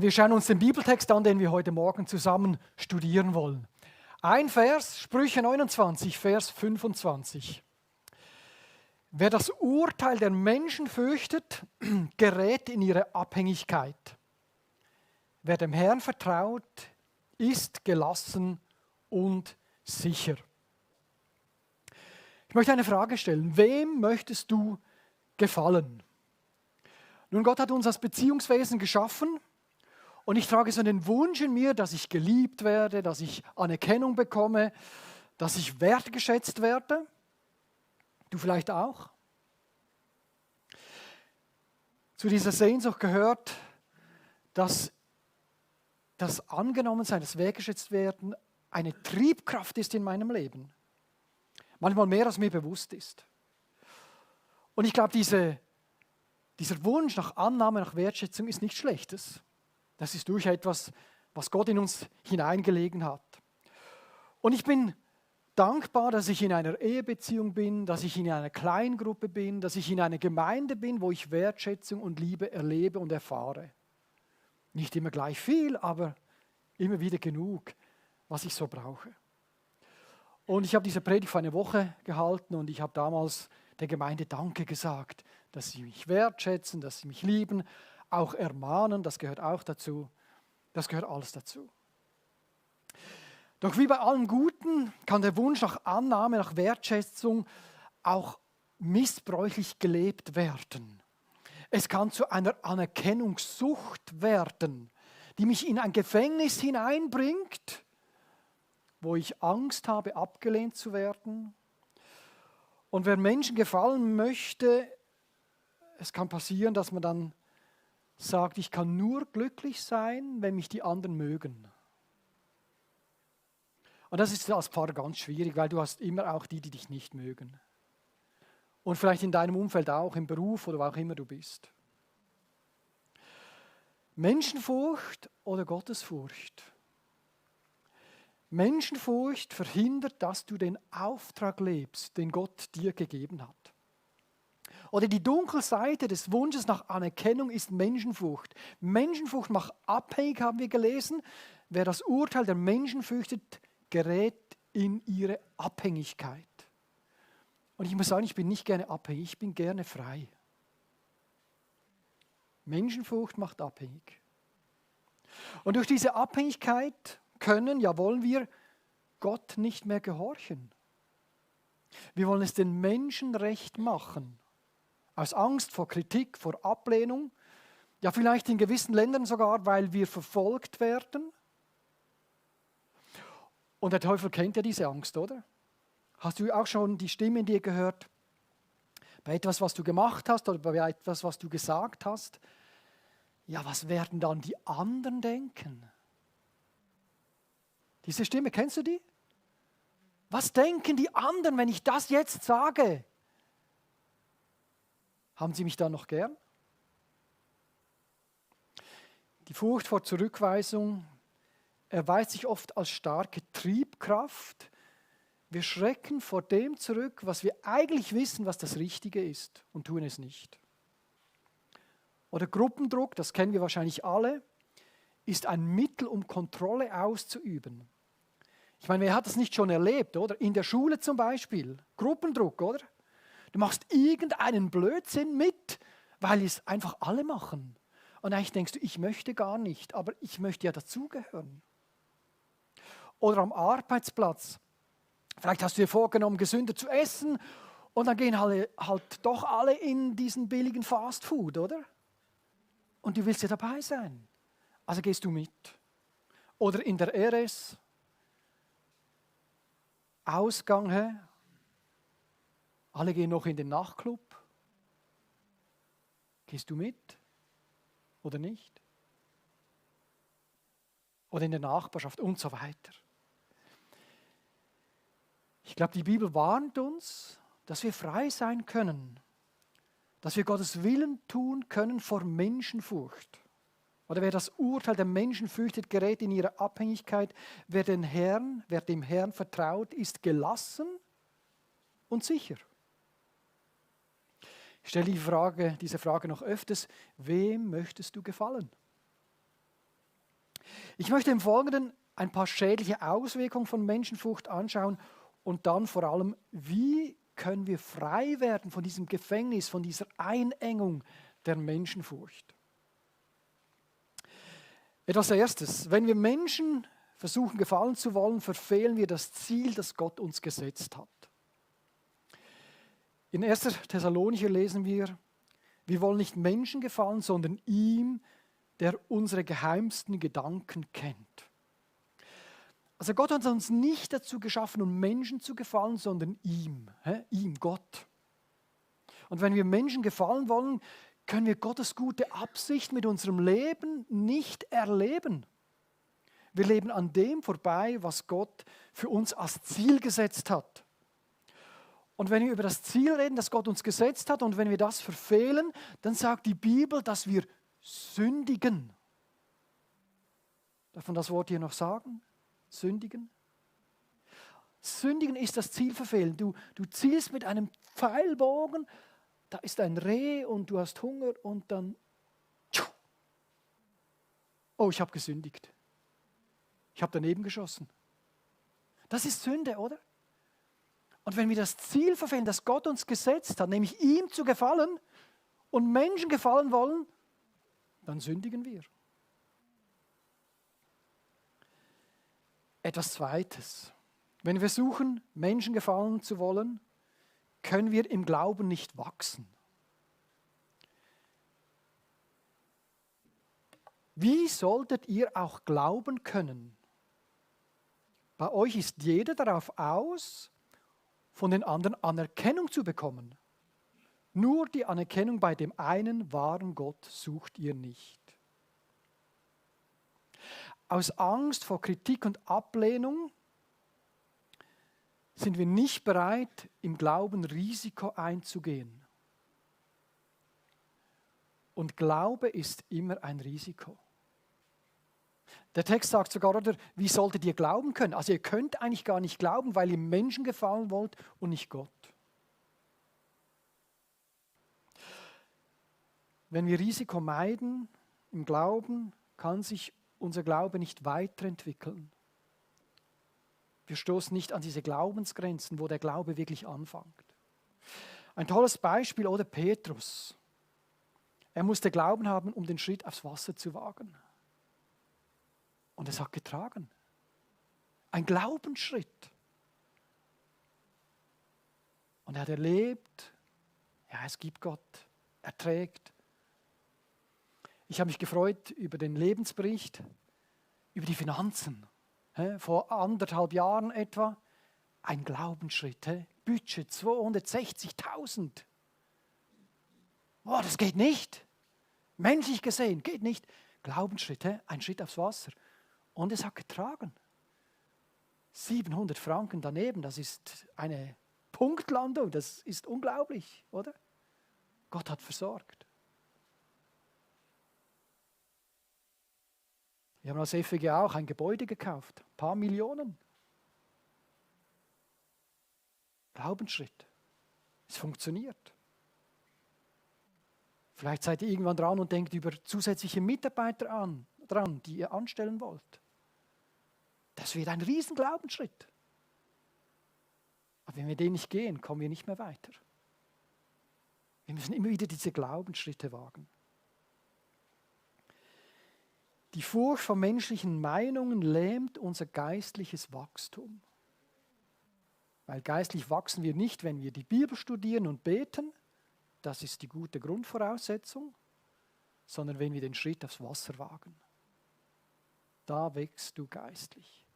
Wir schauen uns den Bibeltext an, den wir heute Morgen zusammen studieren wollen. Ein Vers, Sprüche 29, Vers 25. Wer das Urteil der Menschen fürchtet, gerät in ihre Abhängigkeit. Wer dem Herrn vertraut, ist gelassen und sicher. Ich möchte eine Frage stellen. Wem möchtest du gefallen? Nun, Gott hat uns als Beziehungswesen geschaffen. Und ich trage so den Wunsch in mir, dass ich geliebt werde, dass ich Anerkennung bekomme, dass ich wertgeschätzt werde. Du vielleicht auch? Zu dieser Sehnsucht gehört, dass das Angenommensein, das Wertgeschätzt werden, eine Triebkraft ist in meinem Leben. Manchmal mehr, als mir bewusst ist. Und ich glaube, dieser Wunsch nach Annahme, nach Wertschätzung ist nichts Schlechtes. Das ist durch etwas, was Gott in uns hineingelegen hat. Und ich bin dankbar, dass ich in einer Ehebeziehung bin, dass ich in einer Kleingruppe bin, dass ich in einer Gemeinde bin, wo ich Wertschätzung und Liebe erlebe und erfahre. Nicht immer gleich viel, aber immer wieder genug, was ich so brauche. Und ich habe diese Predigt vor einer Woche gehalten und ich habe damals der Gemeinde Danke gesagt, dass sie mich wertschätzen, dass sie mich lieben, auch ermahnen, das gehört auch dazu. Das gehört alles dazu. Doch wie bei allem Guten kann der Wunsch nach Annahme, nach Wertschätzung auch missbräuchlich gelebt werden. Es kann zu einer Anerkennungssucht werden, die mich in ein Gefängnis hineinbringt, wo ich Angst habe, abgelehnt zu werden. Und wer Menschen gefallen möchte, es kann passieren, dass man dann sagt, ich kann nur glücklich sein, wenn mich die anderen mögen. Und das ist als Pfarrer ganz schwierig, weil du hast immer auch die dich nicht mögen. Und vielleicht in deinem Umfeld auch, im Beruf oder wo auch immer du bist. Menschenfurcht oder Gottesfurcht? Menschenfurcht verhindert, dass du den Auftrag lebst, den Gott dir gegeben hat. Oder die dunkle Seite des Wunsches nach Anerkennung ist Menschenfurcht. Menschenfurcht macht abhängig, haben wir gelesen. Wer das Urteil der Menschen fürchtet, gerät in ihre Abhängigkeit. Und ich muss sagen, ich bin nicht gerne abhängig, ich bin gerne frei. Menschenfurcht macht abhängig. Und durch diese Abhängigkeit können, ja wollen wir, Gott nicht mehr gehorchen. Wir wollen es den Menschen recht machen. Aus Angst vor Kritik, vor Ablehnung, ja vielleicht in gewissen Ländern sogar, weil wir verfolgt werden. Und der Teufel kennt ja diese Angst, oder? Hast du auch schon die Stimme in dir gehört, bei etwas, was du gemacht hast oder bei etwas, was du gesagt hast? Ja, was werden dann die anderen denken? Diese Stimme, kennst du die? Was denken die anderen, wenn ich das jetzt sage? Haben sie mich dann noch gern? Die Furcht vor Zurückweisung erweist sich oft als starke Triebkraft. Wir schrecken vor dem zurück, was wir eigentlich wissen, was das Richtige ist und tun es nicht. Oder Gruppendruck, das kennen wir wahrscheinlich alle, ist ein Mittel, um Kontrolle auszuüben. Ich meine, wer hat das nicht schon erlebt, oder? In der Schule zum Beispiel. Gruppendruck, oder? Du machst irgendeinen Blödsinn mit, weil es einfach alle machen. Und eigentlich denkst du, ich möchte gar nicht, aber ich möchte ja dazugehören. Oder am Arbeitsplatz. Vielleicht hast du dir vorgenommen, gesünder zu essen und dann gehen halt doch alle in diesen billigen Fastfood, oder? Und du willst ja dabei sein. Also gehst du mit. Oder in der RS. Ausgang, alle gehen noch in den Nachtclub. Gehst du mit oder nicht? Oder in der Nachbarschaft und so weiter. Ich glaube, die Bibel warnt uns, dass wir frei sein können, dass wir Gottes Willen tun können vor Menschenfurcht. Oder wer das Urteil der Menschen fürchtet, gerät in ihre Abhängigkeit. Wer dem Herrn vertraut, ist gelassen und sicher. Ich stelle diese Frage noch öfters, wem möchtest du gefallen? Ich möchte im Folgenden ein paar schädliche Auswirkungen von Menschenfurcht anschauen und dann vor allem, wie können wir frei werden von diesem Gefängnis, von dieser Einengung der Menschenfurcht. Etwas Erstes, wenn wir Menschen versuchen gefallen zu wollen, verfehlen wir das Ziel, das Gott uns gesetzt hat. In 1. Thessalonicher lesen wir wollen nicht Menschen gefallen, sondern ihm, der unsere geheimsten Gedanken kennt. Also Gott hat uns nicht dazu geschaffen, um Menschen zu gefallen, sondern ihm, Gott. Und wenn wir Menschen gefallen wollen, können wir Gottes gute Absicht mit unserem Leben nicht erleben. Wir leben an dem vorbei, was Gott für uns als Ziel gesetzt hat. Und wenn wir über das Ziel reden, das Gott uns gesetzt hat, und wenn wir das verfehlen, dann sagt die Bibel, dass wir sündigen. Darf man das Wort hier noch sagen? Sündigen? Sündigen ist das Ziel verfehlen. Du zielst mit einem Pfeilbogen, da ist ein Reh und du hast Hunger und dann, oh, ich habe gesündigt. Ich habe daneben geschossen. Das ist Sünde, oder? Und wenn wir das Ziel verfehlen, das Gott uns gesetzt hat, nämlich ihm zu gefallen und Menschen gefallen wollen, dann sündigen wir. Etwas Zweites. Wenn wir versuchen, Menschen gefallen zu wollen, können wir im Glauben nicht wachsen. Wie solltet ihr auch glauben können? Bei euch ist jeder darauf aus, von den anderen Anerkennung zu bekommen. Nur die Anerkennung bei dem einen wahren Gott sucht ihr nicht. Aus Angst vor Kritik und Ablehnung sind wir nicht bereit, im Glauben Risiko einzugehen. Und Glaube ist immer ein Risiko. Der Text sagt sogar, oder, wie solltet ihr glauben können? Also ihr könnt eigentlich gar nicht glauben, weil ihr Menschen gefallen wollt und nicht Gott. Wenn wir Risiko meiden im Glauben, kann sich unser Glaube nicht weiterentwickeln. Wir stoßen nicht an diese Glaubensgrenzen, wo der Glaube wirklich anfängt. Ein tolles Beispiel, oder Petrus. Er musste Glauben haben, um den Schritt aufs Wasser zu wagen. Und es hat getragen. Ein Glaubensschritt. Und er hat erlebt, ja, es gibt Gott, er trägt. Ich habe mich gefreut über den Lebensbericht, über die Finanzen. Vor 1,5 Jahren etwa, ein Glaubensschritt. Budget 260.000. Oh, das geht nicht. Menschlich gesehen, geht nicht. Glaubensschritt, ein Schritt aufs Wasser. Und es hat getragen. 700 Franken daneben, das ist eine Punktlandung, das ist unglaublich, oder? Gott hat versorgt. Wir haben als FWG auch ein Gebäude gekauft, ein paar Millionen. Glaubensschritt. Es funktioniert. Vielleicht seid ihr irgendwann dran und denkt über zusätzliche Mitarbeiter dran, die ihr anstellen wollt. Das wird ein riesen Glaubensschritt. Aber wenn wir den nicht gehen, kommen wir nicht mehr weiter. Wir müssen immer wieder diese Glaubensschritte wagen. Die Furcht vor menschlichen Meinungen lähmt unser geistliches Wachstum. Weil geistlich wachsen wir nicht, wenn wir die Bibel studieren und beten, das ist die gute Grundvoraussetzung, sondern wenn wir den Schritt aufs Wasser wagen. Da wächst du geistlich.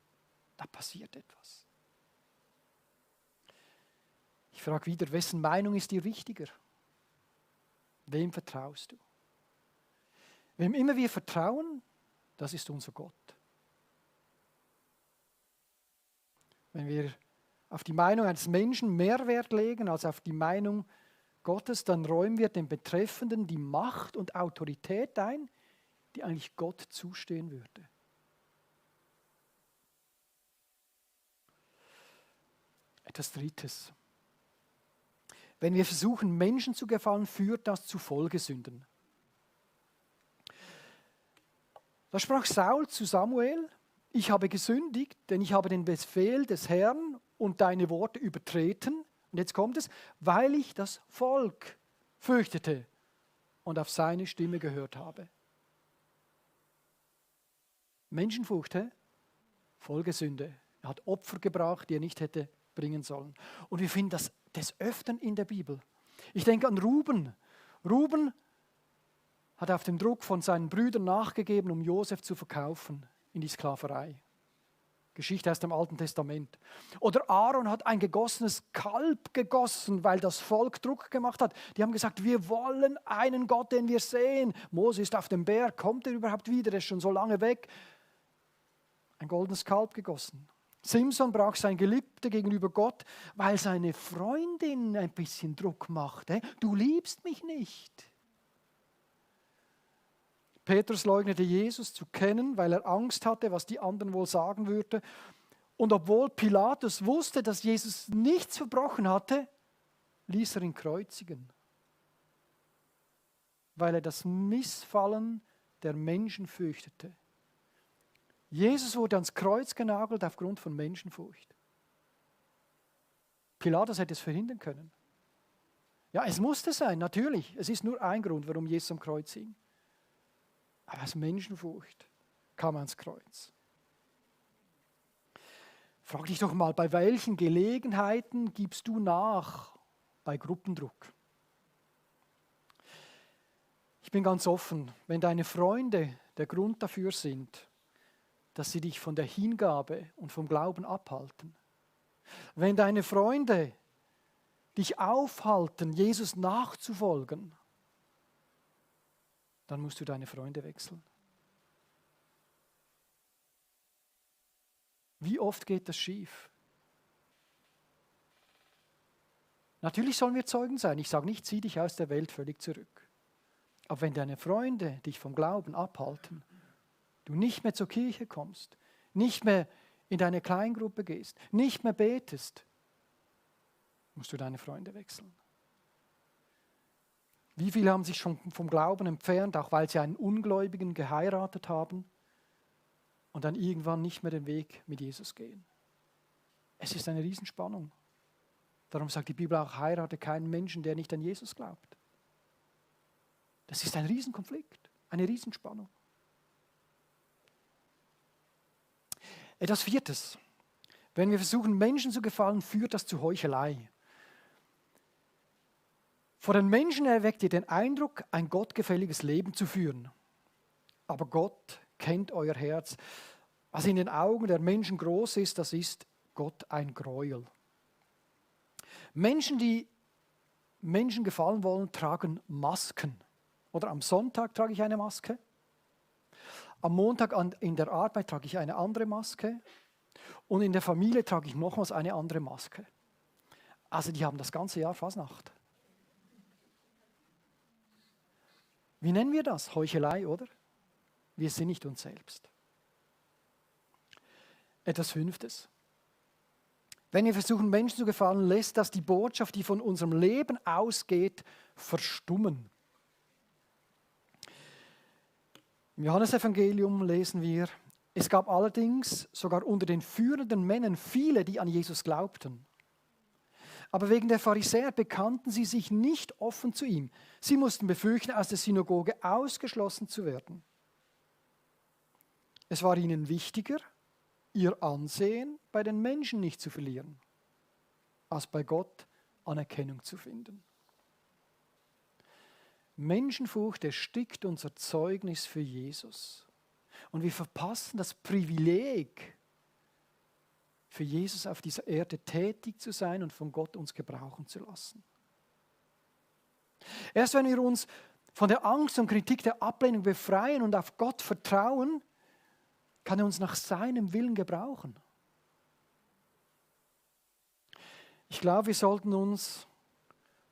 Da passiert etwas. Ich frage wieder, wessen Meinung ist dir wichtiger? Wem vertraust du? Wem immer wir vertrauen, das ist unser Gott. Wenn wir auf die Meinung eines Menschen mehr Wert legen als auf die Meinung Gottes, dann räumen wir dem Betreffenden die Macht und Autorität ein, die eigentlich Gott zustehen würde. Etwas Drittes. Wenn wir versuchen, Menschen zu gefallen, führt das zu Folgesünden. Da sprach Saul zu Samuel: Ich habe gesündigt, denn ich habe den Befehl des Herrn und deine Worte übertreten. Und jetzt kommt es, weil ich das Volk fürchtete und auf seine Stimme gehört habe. Menschenfurcht, Folgesünde. Er hat Opfer gebracht, die er nicht hätte bringen sollen. Und wir finden das des Öfteren in der Bibel. Ich denke an Ruben. Ruben hat auf dem Druck von seinen Brüdern nachgegeben, um Josef zu verkaufen in die Sklaverei. Geschichte aus dem Alten Testament. Oder Aaron hat ein gegossenes Kalb gegossen, weil das Volk Druck gemacht hat. Die haben gesagt, wir wollen einen Gott, den wir sehen. Mose ist auf dem Berg, kommt er überhaupt wieder? Er ist schon so lange weg. Ein goldenes Kalb gegossen. Simson brach sein Geliebte gegenüber Gott, weil seine Freundin ein bisschen Druck machte. Du liebst mich nicht. Petrus leugnete Jesus zu kennen, weil er Angst hatte, was die anderen wohl sagen würden. Und obwohl Pilatus wusste, dass Jesus nichts verbrochen hatte, ließ er ihn kreuzigen, weil er das Missfallen der Menschen fürchtete. Jesus wurde ans Kreuz genagelt aufgrund von Menschenfurcht. Pilatus hätte es verhindern können. Ja, es musste sein, natürlich. Es ist nur ein Grund, warum Jesus am Kreuz hing. Aber aus Menschenfurcht kam er ans Kreuz. Frag dich doch mal, bei welchen Gelegenheiten gibst du nach bei Gruppendruck? Ich bin ganz offen, wenn deine Freunde der Grund dafür sind, dass sie dich von der Hingabe und vom Glauben abhalten. Wenn deine Freunde dich aufhalten, Jesus nachzufolgen, dann musst du deine Freunde wechseln. Wie oft geht das schief? Natürlich sollen wir Zeugen sein. Ich sage nicht, zieh dich aus der Welt völlig zurück. Aber wenn deine Freunde dich vom Glauben abhalten, du nicht mehr zur Kirche kommst, nicht mehr in deine Kleingruppe gehst, nicht mehr betest, musst du deine Freunde wechseln. Wie viele haben sich schon vom Glauben entfernt, auch weil sie einen Ungläubigen geheiratet haben und dann irgendwann nicht mehr den Weg mit Jesus gehen? Es ist eine Riesenspannung. Darum sagt die Bibel auch, heirate keinen Menschen, der nicht an Jesus glaubt. Das ist ein Riesenkonflikt, eine Riesenspannung. Etwas Viertes. Wenn wir versuchen, Menschen zu gefallen, führt das zu Heuchelei. Vor den Menschen erweckt ihr den Eindruck, ein gottgefälliges Leben zu führen. Aber Gott kennt euer Herz. Was in den Augen der Menschen groß ist, das ist Gott ein Gräuel. Menschen, die Menschen gefallen wollen, tragen Masken. Oder am Sonntag trage ich eine Maske. Am Montag in der Arbeit trage ich eine andere Maske. Und in der Familie trage ich nochmals eine andere Maske. Also die haben das ganze Jahr Fasnacht. Wie nennen wir das? Heuchelei, oder? Wir sind nicht uns selbst. Etwas Fünftes. Wenn wir versuchen, Menschen zu gefallen, lässt das die Botschaft, die von unserem Leben ausgeht, verstummen. Im Johannesevangelium lesen wir, es gab allerdings sogar unter den führenden Männern viele, die an Jesus glaubten. Aber wegen der Pharisäer bekannten sie sich nicht offen zu ihm. Sie mussten befürchten, aus der Synagoge ausgeschlossen zu werden. Es war ihnen wichtiger, ihr Ansehen bei den Menschen nicht zu verlieren, als bei Gott Anerkennung zu finden. Menschenfurcht erstickt unser Zeugnis für Jesus. Und wir verpassen das Privileg, für Jesus auf dieser Erde tätig zu sein und von Gott uns gebrauchen zu lassen. Erst wenn wir uns von der Angst und Kritik der Ablehnung befreien und auf Gott vertrauen, kann er uns nach seinem Willen gebrauchen. Ich glaube, wir sollten uns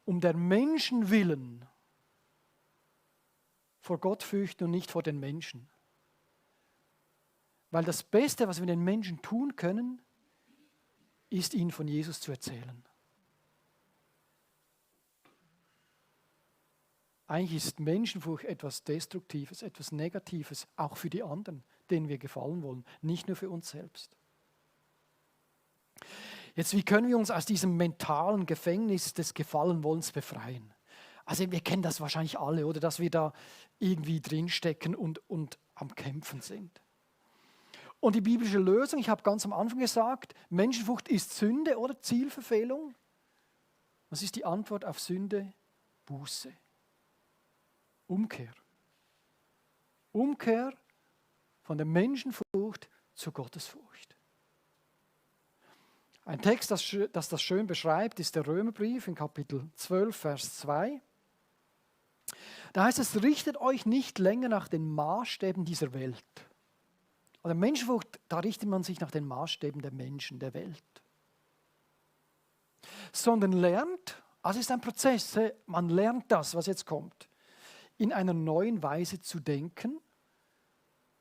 um der Menschen willen vor Gott fürchten und nicht vor den Menschen. Weil das Beste, was wir den Menschen tun können, ist, ihnen von Jesus zu erzählen. Eigentlich ist Menschenfurcht etwas Destruktives, etwas Negatives, auch für die anderen, denen wir gefallen wollen, nicht nur für uns selbst. Jetzt, wie können wir uns aus diesem mentalen Gefängnis des Gefallenwollens befreien? Also wir kennen das wahrscheinlich alle, oder dass wir da irgendwie drinstecken und am Kämpfen sind. Und die biblische Lösung, ich habe ganz am Anfang gesagt, Menschenfurcht ist Sünde oder Zielverfehlung. Was ist die Antwort auf Sünde? Buße. Umkehr. Umkehr von der Menschenfurcht zur Gottesfurcht. Ein Text, das das schön beschreibt, ist der Römerbrief in Kapitel 12, Vers 2. Da heißt es, richtet euch nicht länger nach den Maßstäben dieser Welt. Also Menschenfurcht, da richtet man sich nach den Maßstäben der Menschen, der Welt. Sondern lernt, also es ist ein Prozess, man lernt das, was jetzt kommt, in einer neuen Weise zu denken,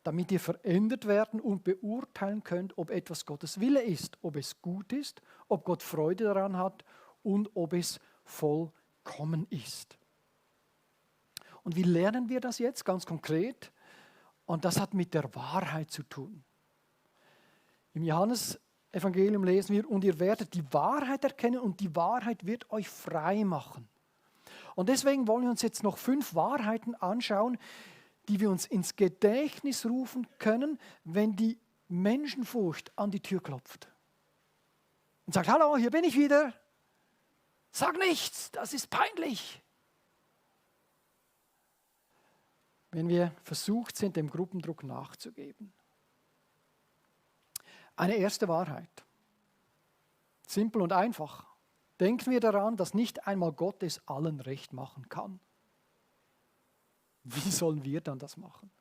damit ihr verändert werden und beurteilen könnt, ob etwas Gottes Wille ist, ob es gut ist, ob Gott Freude daran hat und ob es vollkommen ist. Und wie lernen wir das jetzt ganz konkret? Und das hat mit der Wahrheit zu tun. Im Johannesevangelium lesen wir, und ihr werdet die Wahrheit erkennen und die Wahrheit wird euch frei machen. Und deswegen wollen wir uns jetzt noch 5 Wahrheiten anschauen, die wir uns ins Gedächtnis rufen können, wenn die Menschenfurcht an die Tür klopft. Und sagt, hallo, hier bin ich wieder. Sag nichts, das ist peinlich. Wenn wir versucht sind, dem Gruppendruck nachzugeben. Eine erste Wahrheit. Simpel und einfach. Denken wir daran, dass nicht einmal Gott es allen recht machen kann. Wie sollen wir dann das machen?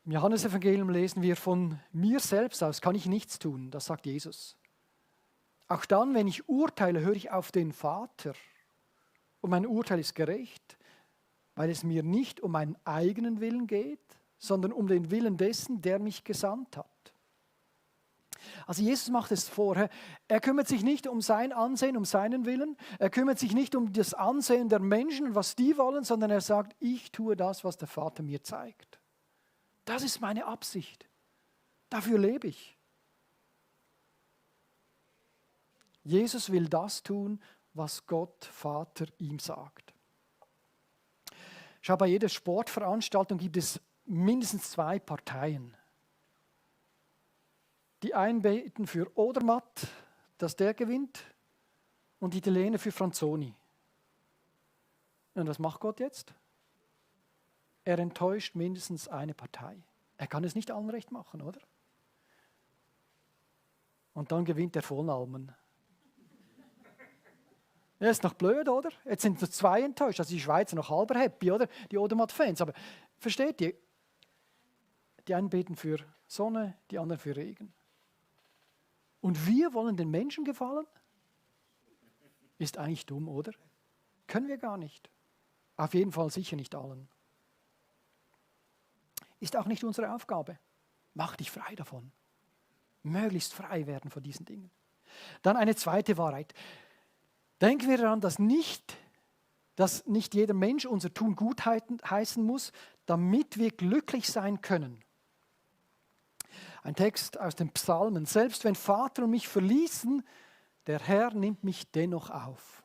Im Johannesevangelium lesen wir, von mir selbst aus kann ich nichts tun, das sagt Jesus. Auch dann, wenn ich urteile, höre ich auf den Vater. Und mein Urteil ist gerecht, weil es mir nicht um meinen eigenen Willen geht, sondern um den Willen dessen, der mich gesandt hat. Also Jesus macht es vorher. Er kümmert sich nicht um sein Ansehen, um seinen Willen. Er kümmert sich nicht um das Ansehen der Menschen und was die wollen, sondern er sagt, ich tue das, was der Vater mir zeigt. Das ist meine Absicht. Dafür lebe ich. Jesus will das tun, was Gott, Vater, ihm sagt. Schau, bei jeder Sportveranstaltung gibt es mindestens 2 Parteien. Die einen beten für Odermatt, dass der gewinnt, und die Italiener für Franzoni. Und was macht Gott jetzt? Er enttäuscht mindestens eine Partei. Er kann es nicht allen recht machen, oder? Und dann gewinnt der Vonalmen. Ja, ist noch blöd, oder? Jetzt sind nur 2 enttäuscht. Also die Schweizer noch halber happy, oder? Die Odermatt-Fans. Aber versteht ihr? Die einen beten für Sonne, die anderen für Regen. Und wir wollen den Menschen gefallen? Ist eigentlich dumm, oder? Können wir gar nicht. Auf jeden Fall sicher nicht allen. Ist auch nicht unsere Aufgabe. Mach dich frei davon. Möglichst frei werden von diesen Dingen. Dann eine zweite Wahrheit. Denken wir daran, dass nicht jeder Mensch unser Tun gut heißen muss, damit wir glücklich sein können. Ein Text aus den Psalmen. Selbst wenn Vater und mich verließen, der Herr nimmt mich dennoch auf.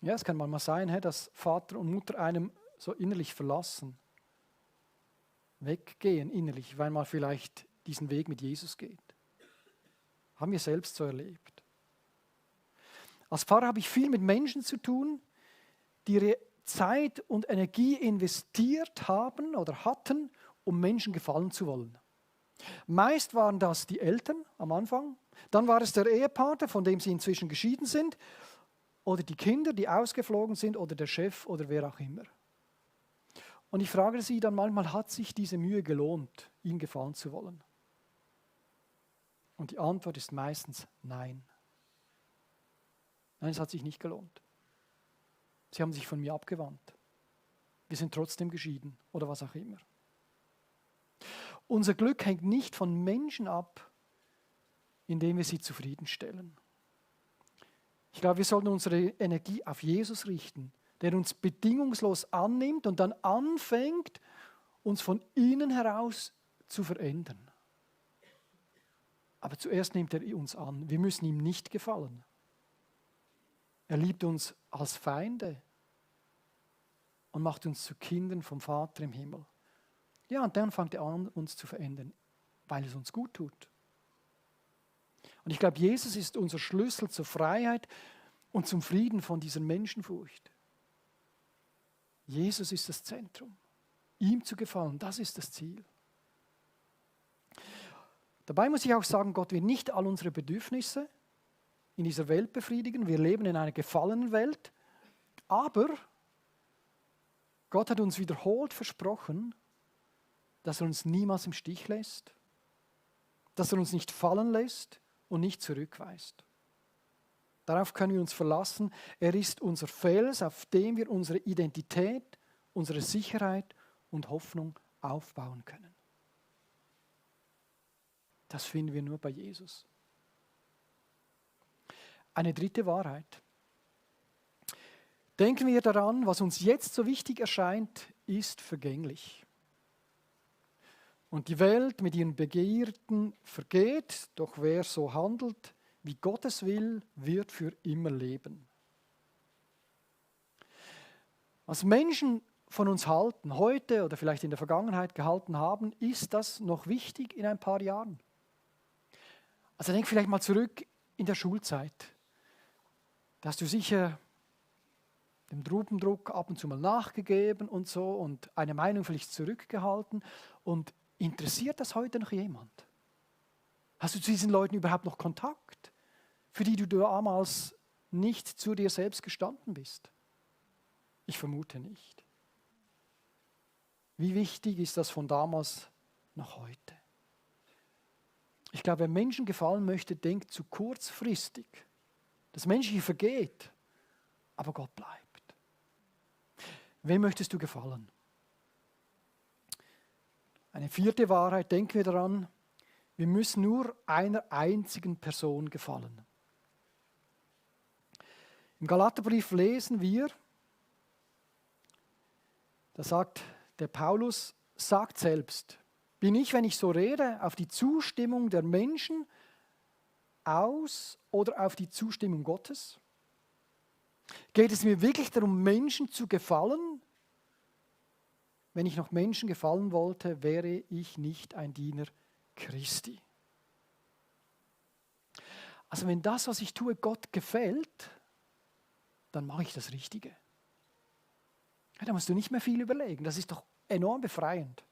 Ja, es kann manchmal sein, dass Vater und Mutter einem so innerlich verlassen. Weggehen innerlich, weil man vielleicht diesen Weg mit Jesus geht. Haben wir selbst so erlebt. Als Pfarrer habe ich viel mit Menschen zu tun, die ihre Zeit und Energie investiert haben oder hatten, um Menschen gefallen zu wollen. Meist waren das die Eltern am Anfang, dann war es der Ehepartner, von dem sie inzwischen geschieden sind, oder die Kinder, die ausgeflogen sind, oder der Chef oder wer auch immer. Und ich frage sie dann manchmal, hat sich diese Mühe gelohnt, ihnen gefallen zu wollen? Und die Antwort ist meistens nein. Nein, es hat sich nicht gelohnt. Sie haben sich von mir abgewandt. Wir sind trotzdem geschieden oder was auch immer. Unser Glück hängt nicht von Menschen ab, indem wir sie zufriedenstellen. Ich glaube, wir sollten unsere Energie auf Jesus richten, der uns bedingungslos annimmt und dann anfängt, uns von innen heraus zu verändern. Aber zuerst nimmt er uns an. Wir müssen ihm nicht gefallen. Er liebt uns als Feinde und macht uns zu Kindern vom Vater im Himmel. Ja, und dann fängt er an, uns zu verändern, weil es uns gut tut. Und ich glaube, Jesus ist unser Schlüssel zur Freiheit und zum Frieden von dieser Menschenfurcht. Jesus ist das Zentrum. Ihm zu gefallen, das ist das Ziel. Dabei muss ich auch sagen, Gott wird nicht all unsere Bedürfnisse in dieser Welt befriedigen. Wir leben in einer gefallenen Welt. Aber Gott hat uns wiederholt versprochen, dass er uns niemals im Stich lässt, dass er uns nicht fallen lässt und nicht zurückweist. Darauf können wir uns verlassen. Er ist unser Fels, auf dem wir unsere Identität, unsere Sicherheit und Hoffnung aufbauen können. Das finden wir nur bei Jesus. Eine dritte Wahrheit. Denken wir daran, was uns jetzt so wichtig erscheint, ist vergänglich. Und die Welt mit ihren Begierden vergeht, doch wer so handelt, wie Gott es will, wird für immer leben. Was Menschen von uns halten, heute oder vielleicht in der Vergangenheit gehalten haben, ist das noch wichtig in ein paar Jahren? Also denk vielleicht mal zurück in der Schulzeit. Da hast du sicher dem Gruppendruck ab und zu mal nachgegeben und so und eine Meinung vielleicht zurückgehalten. Und interessiert das heute noch jemand? Hast du zu diesen Leuten überhaupt noch Kontakt, für die du damals nicht zu dir selbst gestanden bist? Ich vermute nicht. Wie wichtig ist das von damals noch heute? Ich glaube, wer Menschen gefallen möchte, denkt zu kurzfristig. Das Menschliche vergeht, aber Gott bleibt. Wem möchtest du gefallen? Eine vierte Wahrheit, denken wir daran, wir müssen nur einer einzigen Person gefallen. Im Galaterbrief lesen wir, da sagt der Paulus, sagt selbst, bin ich, wenn ich so rede, auf die Zustimmung der Menschen aus oder auf die Zustimmung Gottes? Geht es mir wirklich darum, Menschen zu gefallen? Wenn ich noch Menschen gefallen wollte, wäre ich nicht ein Diener Christi. Also wenn das, was ich tue, Gott gefällt, dann mache ich das Richtige. Ja, da musst du nicht mehr viel überlegen. Das ist doch enorm befreiend.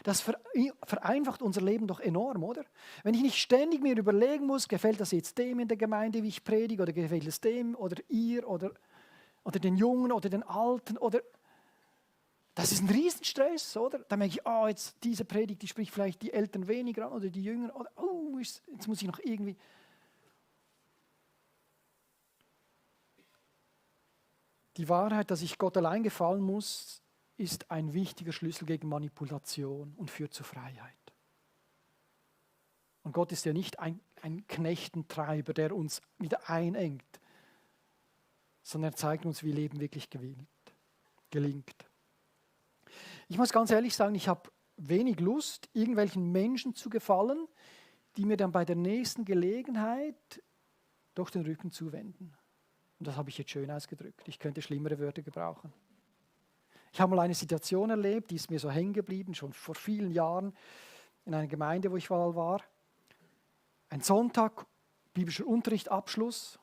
Das vereinfacht unser Leben doch enorm, oder? Wenn ich nicht ständig mir überlegen muss, gefällt das jetzt dem in der Gemeinde, wie ich predige, oder gefällt es dem oder ihr oder den Jungen oder den Alten, oder das ist ein Riesenstress, oder? Da merke ich, jetzt diese Predigt, die spricht vielleicht die Eltern weniger an oder die Jünger, oder jetzt muss ich noch irgendwie. Die Wahrheit, dass ich Gott allein gefallen muss, ist ein wichtiger Schlüssel gegen Manipulation und führt zur Freiheit. Und Gott ist ja nicht ein Knechtentreiber, der uns wieder einengt, sondern er zeigt uns, wie Leben wirklich gelingt. Ich muss ganz ehrlich sagen, ich habe wenig Lust, irgendwelchen Menschen zu gefallen, die mir dann bei der nächsten Gelegenheit doch den Rücken zuwenden. Und das habe ich jetzt schön ausgedrückt. Ich könnte schlimmere Wörter gebrauchen. Ich habe mal eine Situation erlebt, die ist mir so hängen geblieben, schon vor vielen Jahren in einer Gemeinde, wo ich mal war. Ein Sonntag, biblischer Unterricht, Abschluss.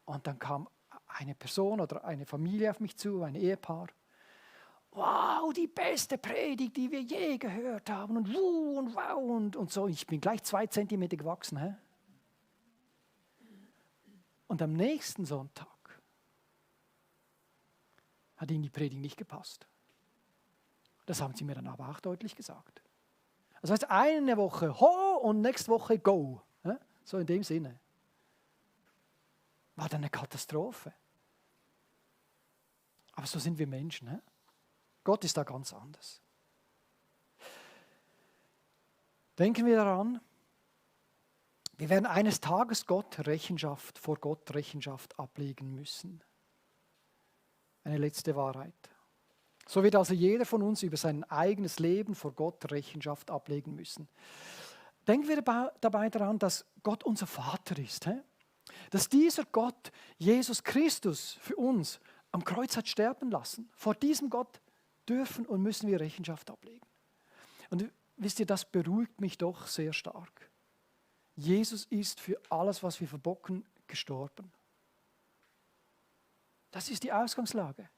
Und dann kam eine Person oder eine Familie auf mich zu, ein Ehepaar. Wow, die beste Predigt, die wir je gehört haben. Und wow und so. Ich bin gleich 2 Zentimeter gewachsen. Hä? Und am nächsten Sonntag hat ihnen die Predigt nicht gepasst. Das haben sie mir dann aber auch deutlich gesagt. Das heißt, eine Woche ho und nächste Woche go. So in dem Sinne. War dann eine Katastrophe. Aber so sind wir Menschen. Gott ist da ganz anders. Denken wir daran, Wir werden eines Tages vor Gott Rechenschaft ablegen müssen. Eine letzte Wahrheit. So wird also jeder von uns über sein eigenes Leben vor Gott Rechenschaft ablegen müssen. Denken wir dabei daran, dass Gott unser Vater ist. Dass dieser Gott, Jesus Christus, für uns am Kreuz hat sterben lassen. Vor diesem Gott dürfen und müssen wir Rechenschaft ablegen. Und wisst ihr, das beruhigt mich doch sehr stark. Jesus ist für alles, was wir verbocken, gestorben. Das ist die Ausgangslage.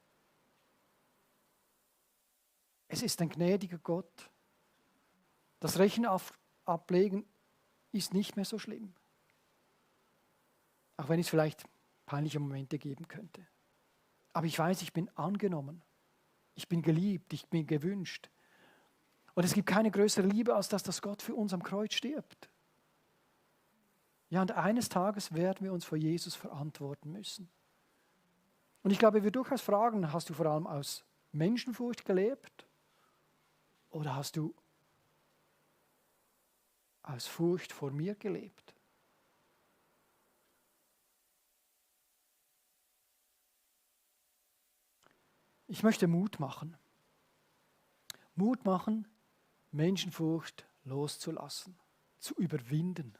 Es ist ein gnädiger Gott. Das Rechenschaft ablegen ist nicht mehr so schlimm. Auch wenn es vielleicht peinliche Momente geben könnte. Aber ich weiß, ich bin angenommen. Ich bin geliebt, ich bin gewünscht. Und es gibt keine größere Liebe, als dass Gott für uns am Kreuz stirbt. Ja, und eines Tages werden wir uns vor Jesus verantworten müssen. Und ich glaube, wir durchaus fragen, hast du vor allem aus Menschenfurcht gelebt? Oder hast du aus Furcht vor mir gelebt? Ich möchte Mut machen. Mut machen, Menschenfurcht loszulassen, zu überwinden.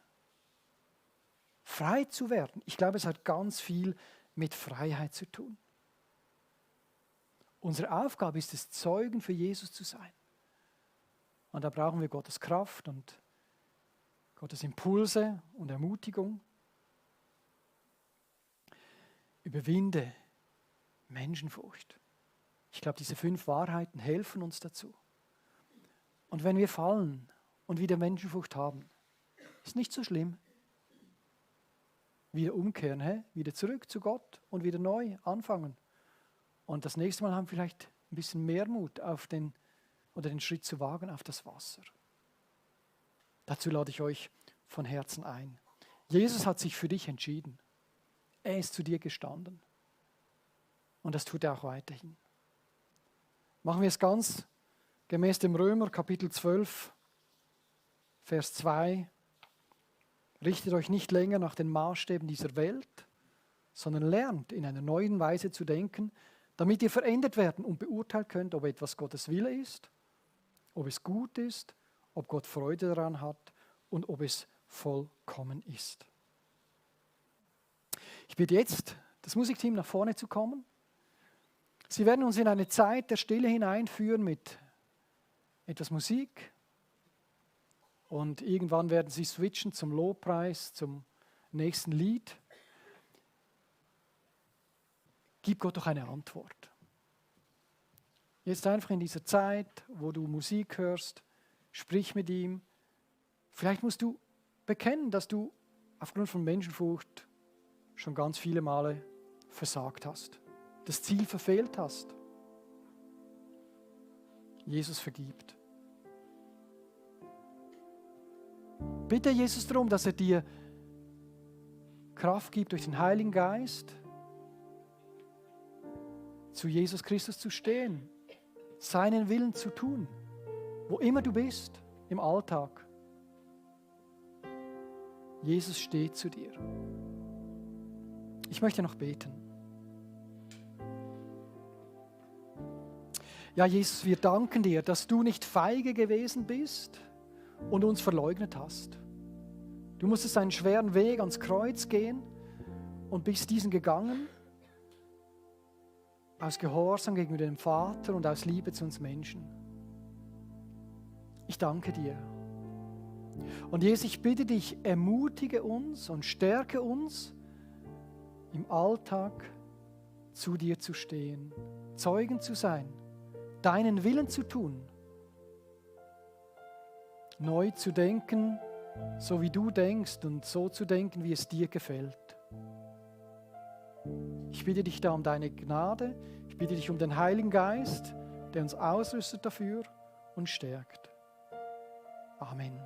Frei zu werden. Ich glaube, es hat ganz viel mit Freiheit zu tun. Unsere Aufgabe ist es, Zeugen für Jesus zu sein. Und da brauchen wir Gottes Kraft und Gottes Impulse und Ermutigung. Überwinde Menschenfurcht. Ich glaube, diese 5 Wahrheiten helfen uns dazu. Und wenn wir fallen und wieder Menschenfurcht haben, ist nicht so schlimm. Wieder umkehren, wieder zurück zu Gott und wieder neu anfangen. Und das nächste Mal haben wir vielleicht ein bisschen mehr Mut den Schritt zu wagen auf das Wasser. Dazu lade ich euch von Herzen ein. Jesus hat sich für dich entschieden. Er ist zu dir gestanden. Und das tut er auch weiterhin. Machen wir es ganz gemäß dem Römer Kapitel 12, Vers 2. Richtet euch nicht länger nach den Maßstäben dieser Welt, sondern lernt in einer neuen Weise zu denken, damit ihr verändert werden und beurteilen könnt, ob etwas Gottes Wille ist, ob es gut ist, ob Gott Freude daran hat und ob es vollkommen ist. Ich bitte jetzt das Musikteam nach vorne zu kommen. Sie werden uns in eine Zeit der Stille hineinführen mit etwas Musik. Und irgendwann werden sie switchen zum Lobpreis, zum nächsten Lied. Gib Gott doch eine Antwort. Jetzt einfach in dieser Zeit, wo du Musik hörst, sprich mit ihm. Vielleicht musst du bekennen, dass du aufgrund von Menschenfurcht schon ganz viele Male versagt hast, das Ziel verfehlt hast. Jesus vergibt. Bitte Jesus darum, dass er dir Kraft gibt durch den Heiligen Geist, zu Jesus Christus zu stehen, seinen Willen zu tun, wo immer du bist, im Alltag. Jesus steht zu dir. Ich möchte noch beten. Ja, Jesus, wir danken dir, dass du nicht feige gewesen bist und uns verleugnet hast. Du musstest einen schweren Weg ans Kreuz gehen und bist diesen gegangen, aus Gehorsam gegenüber dem Vater und aus Liebe zu uns Menschen. Ich danke dir. Und Jesus, ich bitte dich, ermutige uns und stärke uns, im Alltag zu dir zu stehen, Zeugen zu sein, deinen Willen zu tun, neu zu denken, so wie du denkst und so zu denken, wie es dir gefällt. Ich bitte dich da um deine Gnade, ich bitte dich um den Heiligen Geist, der uns ausrüstet dafür und stärkt. Amen.